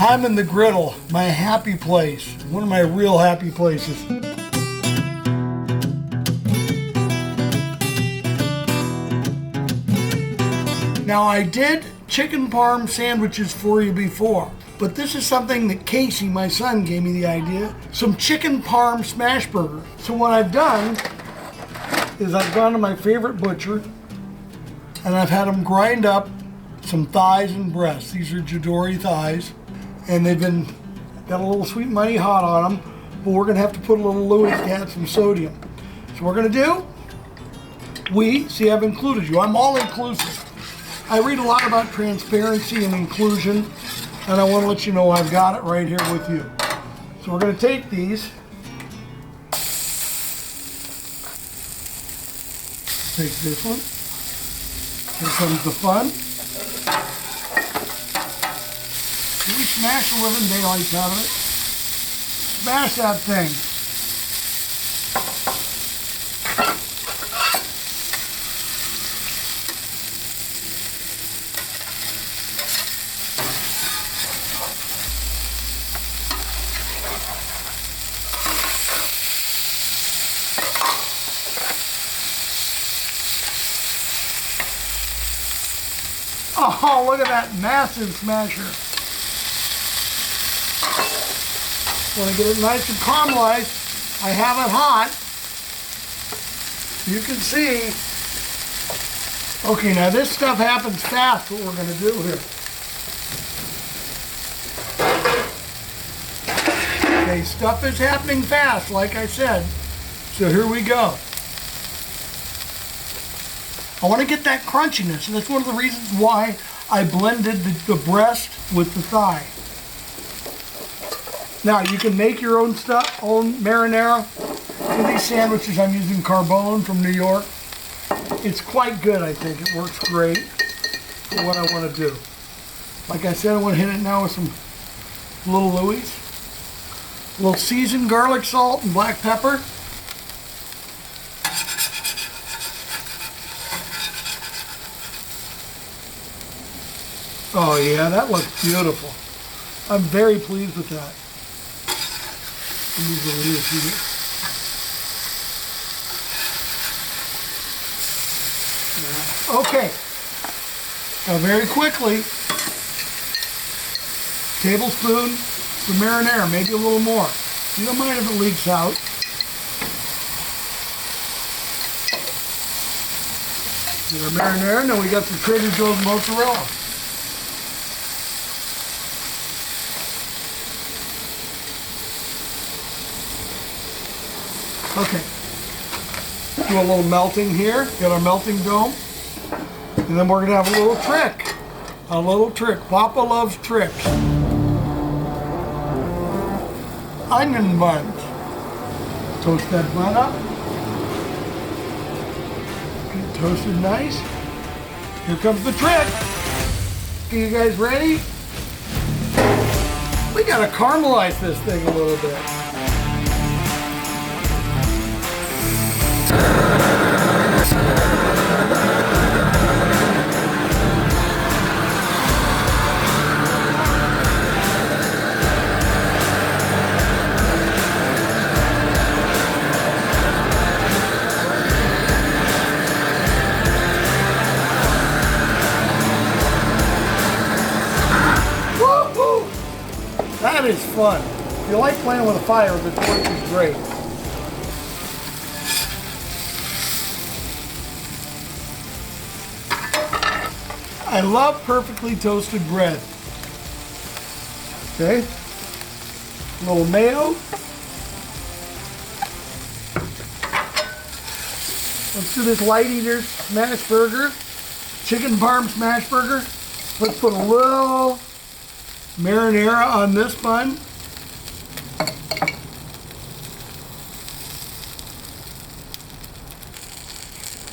I'm in the Griddle, my happy place, one of my real happy places. Now I did chicken parm sandwiches for you before, but this is something that Casey, my son, gave me the idea. Some chicken parm smash burger. So what I've done is I've gone to my favorite butcher and I've had them grind up some thighs and breasts. These are Jadori thighs, and they've been got a little sweet money hot on them, but we're gonna have to put a little Louis to add some sodium. So we're gonna do, see, I've included you. I'm all inclusive. I read a lot about transparency and inclusion, and I want to let you know I've got it right here with you. So we're going to take these. Take this one. Here comes the fun. We smash the living daylights out of it. Smash that thing. Oh, look at that massive smasher. Want to get it nice and caramelized. I have it hot. You can see. Okay, now this stuff happens fast, what we're going to do here. Okay, stuff is happening fast, like I said. So here we go. I want to get that crunchiness, and that's one of the reasons why I blended the breast with the thigh. Now you can make your own stuff, own marinara. For these sandwiches I'm using Carbone from New York. It's quite good, I think. It works great for what I want to do. Like I said, I want to hit it now with some little Louis. A little seasoned garlic salt and black pepper. Oh yeah, that looks beautiful. I'm very pleased with that. Okay. Now very quickly, tablespoon of marinara, maybe a little more. You don't mind if it leaks out. Get our marinara, now we got some Trader Joe's mozzarella. Okay, do a little melting here, get our melting dome, and then we're going to have a little trick. A little trick. Papa loves tricks. Onion buns. Toast that bun up. Get it toasted nice. Here comes the trick. Okay, you guys ready? We got to caramelize this thing a little bit. That is fun. If you like playing with a fire, this work is great. I love perfectly toasted bread. Okay, a little mayo. Let's do this light eater smash burger, chicken parm smash burger. Let's put a little marinara on this bun.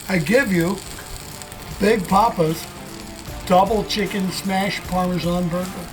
I give you Big Papa's double chicken smash Parmesan burger.